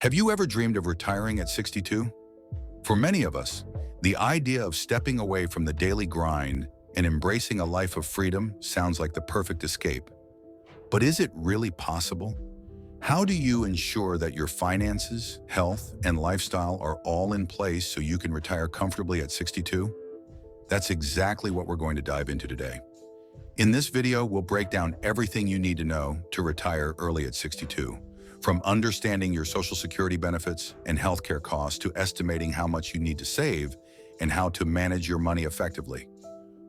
Have you ever dreamed of retiring at 62? For many of us, the idea of stepping away from the daily grind and embracing a life of freedom sounds like the perfect escape. But is it really possible? How do you ensure that your finances, health, and lifestyle are all in place so you can retire comfortably at 62? That's exactly what we're going to dive into today. In this video, we'll break down everything you need to know to retire early at 62. From understanding your Social Security benefits and healthcare costs to estimating how much you need to save and how to manage your money effectively.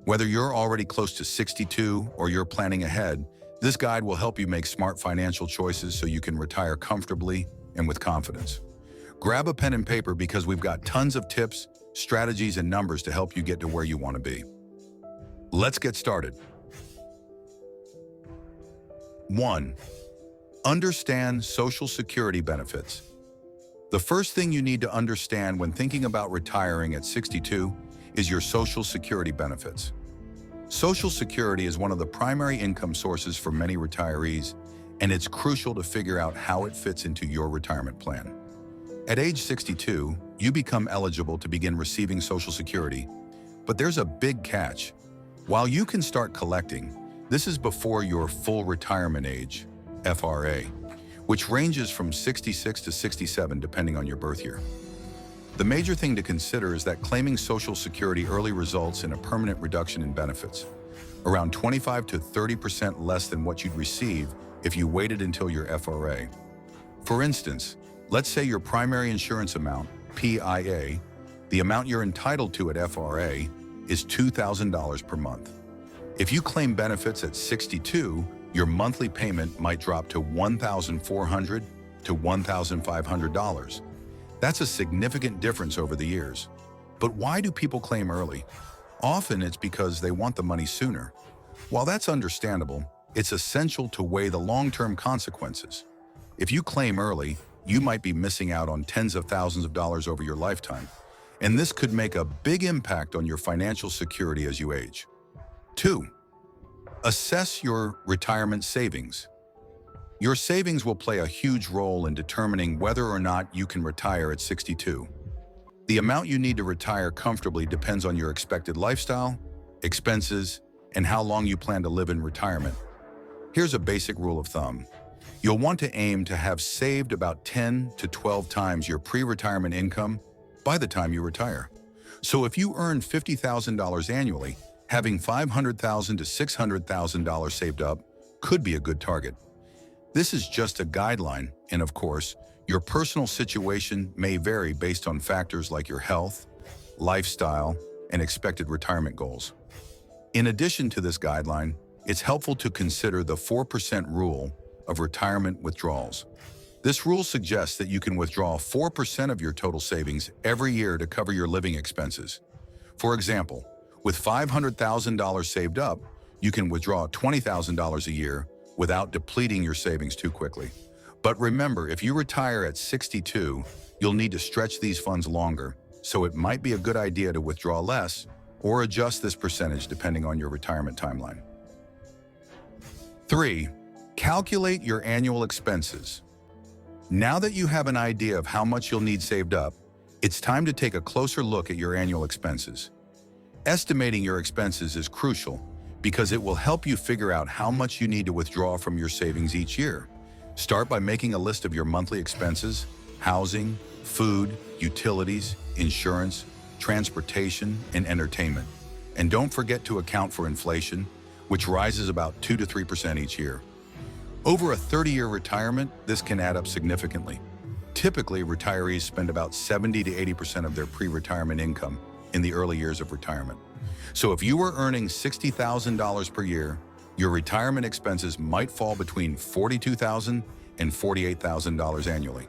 Whether you're already close to 62 or you're planning ahead, this guide will help you make smart financial choices so you can retire comfortably and with confidence. Grab a pen and paper because we've got tons of tips, strategies, and numbers to help you get to where you want to be. Let's get started. 1. Understand Social Security benefits. The first thing you need to understand when thinking about retiring at 62 is your Social Security benefits. Social Security is one of the primary income sources for many retirees, and it's crucial to figure out how it fits into your retirement plan. At age 62, you become eligible to begin receiving Social Security, but there's a big catch. While you can start collecting, this is before your full retirement age, FRA, which ranges from 66 to 67 depending on your birth year. The major thing to consider is that claiming Social Security early results in a permanent reduction in benefits, around 25 to 30% less than what you'd receive if you waited until your FRA. For instance, let's say your primary insurance amount, PIA, the amount you're entitled to at FRA, is $2,000 per month. If you claim benefits at 62, your monthly payment might drop to $1,400 to $1,500. That's a significant difference over the years. But why do people claim early? Often it's because they want the money sooner. While that's understandable, it's essential to weigh the long-term consequences. If you claim early, you might be missing out on tens of thousands of dollars over your lifetime, and this could make a big impact on your financial security as you age. 2. Assess your retirement savings. Your savings will play a huge role in determining whether or not you can retire at 62. The amount you need to retire comfortably depends on your expected lifestyle, expenses, and how long you plan to live in retirement. Here's a basic rule of thumb. You'll want to aim to have saved about 10 to 12 times your pre-retirement income by the time you retire. So if you earn $50,000 annually, having $500,000 to $600,000 saved up could be a good target. This is just a guideline, and of course, your personal situation may vary based on factors like your health, lifestyle, and expected retirement goals. In addition to this guideline, it's helpful to consider the 4% rule of retirement withdrawals. This rule suggests that you can withdraw 4% of your total savings every year to cover your living expenses. For example, with $500,000 saved up, you can withdraw $20,000 a year without depleting your savings too quickly. But remember, if you retire at 62, you'll need to stretch these funds longer, so it might be a good idea to withdraw less or adjust this percentage depending on your retirement timeline. 3. Calculate your annual expenses. Now that you have an idea of how much you'll need saved up, it's time to take a closer look at your annual expenses. Estimating your expenses is crucial because it will help you figure out how much you need to withdraw from your savings each year. Start by making a list of your monthly expenses: housing, food, utilities, insurance, transportation, and entertainment. And don't forget to account for inflation, which rises about 2 to 3% each year. Over a 30-year retirement, this can add up significantly. Typically, retirees spend about 70 to 80% of their pre-retirement income in the early years of retirement. So if you were earning $60,000 per year, your retirement expenses might fall between $42,000 and $48,000 annually.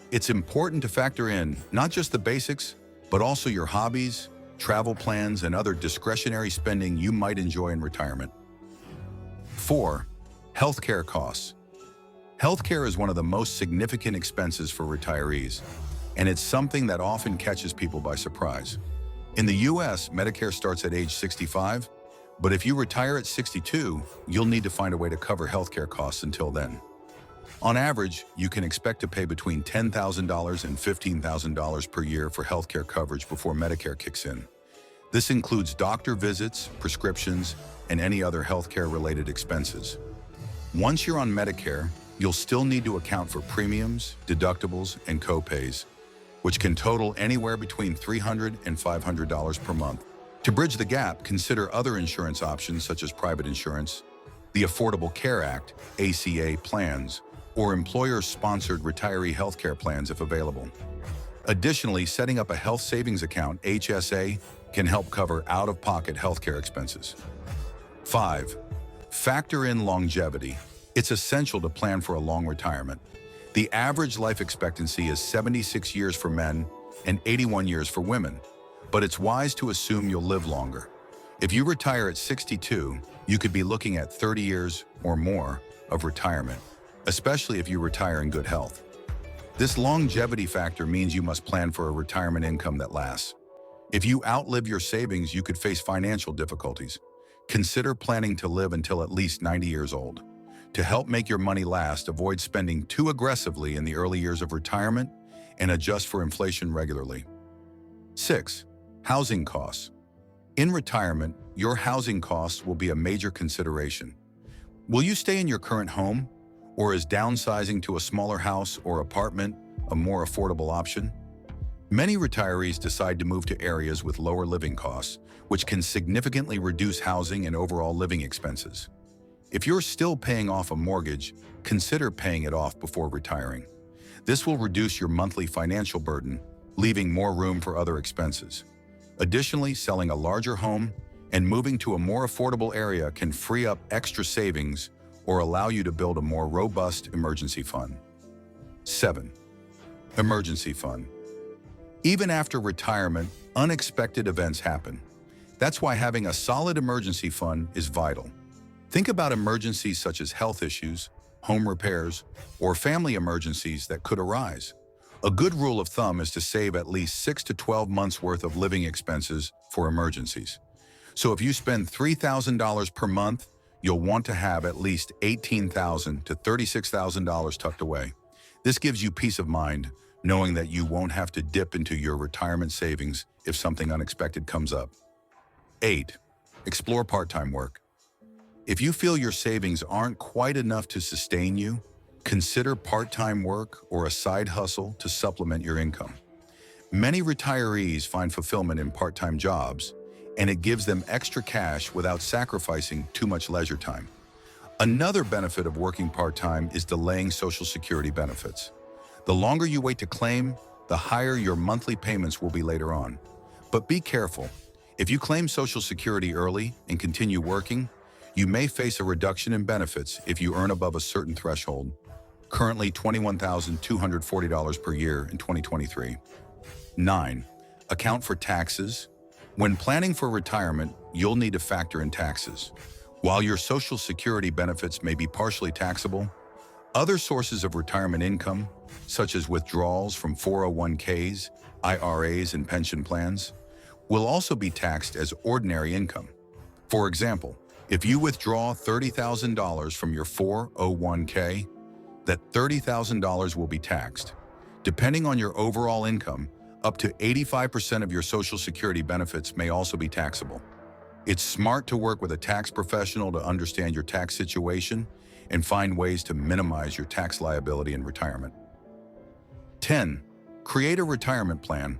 It's important to factor in not just the basics, but also your hobbies, travel plans, and other discretionary spending you might enjoy in retirement. 4. Healthcare costs. Healthcare is one of the most significant expenses for retirees, and it's something that often catches people by surprise. In the US, Medicare starts at age 65, but if you retire at 62, you'll need to find a way to cover healthcare costs until then. On average, you can expect to pay between $10,000 and $15,000 per year for healthcare coverage before Medicare kicks in. This includes doctor visits, prescriptions, and any other healthcare-related expenses. Once you're on Medicare, you'll still need to account for premiums, deductibles, and co-pays, which can total anywhere between $300 and $500 per month. To bridge the gap, consider other insurance options such as private insurance, the Affordable Care Act, ACA plans, or employer-sponsored retiree healthcare plans if available. Additionally, setting up a health savings account, HSA, can help cover out-of-pocket healthcare expenses. 5. Factor in longevity. It's essential to plan for a long retirement. The average life expectancy is 76 years for men and 81 years for women, but it's wise to assume you'll live longer. If you retire at 62, you could be looking at 30 years or more of retirement, especially if you retire in good health. This longevity factor means you must plan for a retirement income that lasts. If you outlive your savings, you could face financial difficulties. Consider planning to live until at least 90 years old. To help make your money last, avoid spending too aggressively in the early years of retirement and adjust for inflation regularly. 6. Housing costs. In retirement, your housing costs will be a major consideration. Will you stay in your current home, or is downsizing to a smaller house or apartment a more affordable option? Many retirees decide to move to areas with lower living costs, which can significantly reduce housing and overall living expenses. If you're still paying off a mortgage, consider paying it off before retiring. This will reduce your monthly financial burden, leaving more room for other expenses. Additionally, selling a larger home and moving to a more affordable area can free up extra savings or allow you to build a more robust emergency fund. 7. Emergency fund. Even after retirement, unexpected events happen. That's why having a solid emergency fund is vital. Think about emergencies such as health issues, home repairs, or family emergencies that could arise. A good rule of thumb is to save at least 6 to 12 months worth of living expenses for emergencies. So if you spend $3,000 per month, you'll want to have at least $18,000 to $36,000 tucked away. This gives you peace of mind, knowing that you won't have to dip into your retirement savings if something unexpected comes up. 8. Explore part-time work. If you feel your savings aren't quite enough to sustain you, consider part-time work or a side hustle to supplement your income. Many retirees find fulfillment in part-time jobs, and it gives them extra cash without sacrificing too much leisure time. Another benefit of working part-time is delaying Social Security benefits. The longer you wait to claim, the higher your monthly payments will be later on. But be careful. If you claim Social Security early and continue working, you may face a reduction in benefits if you earn above a certain threshold, currently $21,240 per year in 2023. 9. Account for taxes. When planning for retirement, you'll need to factor in taxes. While your Social Security benefits may be partially taxable, other sources of retirement income, such as withdrawals from 401ks, IRAs, and pension plans, will also be taxed as ordinary income. For example, if you withdraw $30,000 from your 401k, that $30,000 will be taxed. Depending on your overall income, up to 85% of your Social Security benefits may also be taxable. It's smart to work with a tax professional to understand your tax situation and find ways to minimize your tax liability in retirement. 10. Create a retirement plan.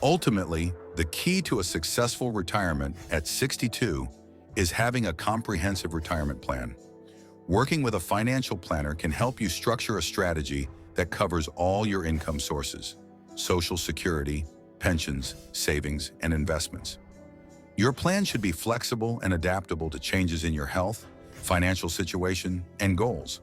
Ultimately, the key to a successful retirement at 62 is having a comprehensive retirement plan. Working with a financial planner can help you structure a strategy that covers all your income sources: Social Security, pensions, savings, and investments. Your plan should be flexible and adaptable to changes in your health, financial situation, and goals.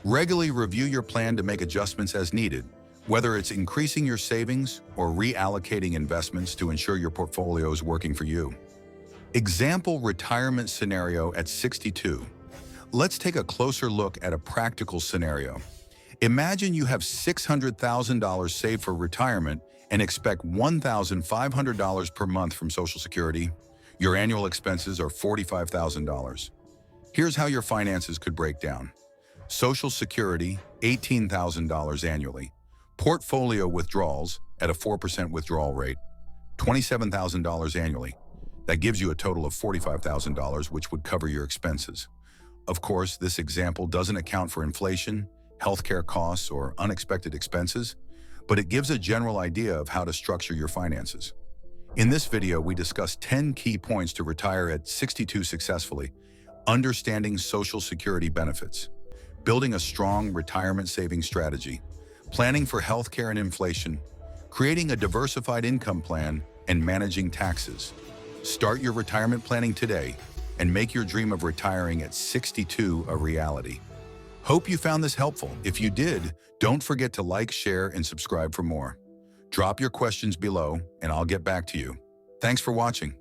Regularly review your plan to make adjustments as needed, whether it's increasing your savings or reallocating investments to ensure your portfolio is working for you. Example retirement scenario at 62. Let's take a closer look at a practical scenario. Imagine you have $600,000 saved for retirement and expect $1,500 per month from Social Security. Your annual expenses are $45,000. Here's how your finances could break down. Social Security, $18,000 annually. Portfolio withdrawals at a 4% withdrawal rate, $27,000 annually. That gives you a total of $45,000, which would cover your expenses. Of course, this example doesn't account for inflation, healthcare costs, or unexpected expenses, but it gives a general idea of how to structure your finances. In this video, we discuss 10 key points to retire at 62 successfully, understanding Social Security benefits, building a strong retirement savings strategy, planning for healthcare and inflation, creating a diversified income plan, and managing taxes. Start your retirement planning today and make your dream of retiring at 62 a reality. Hope you found this helpful. If you did, don't forget to like, share, and subscribe for more. Drop your questions below, and I'll get back to you. Thanks for watching.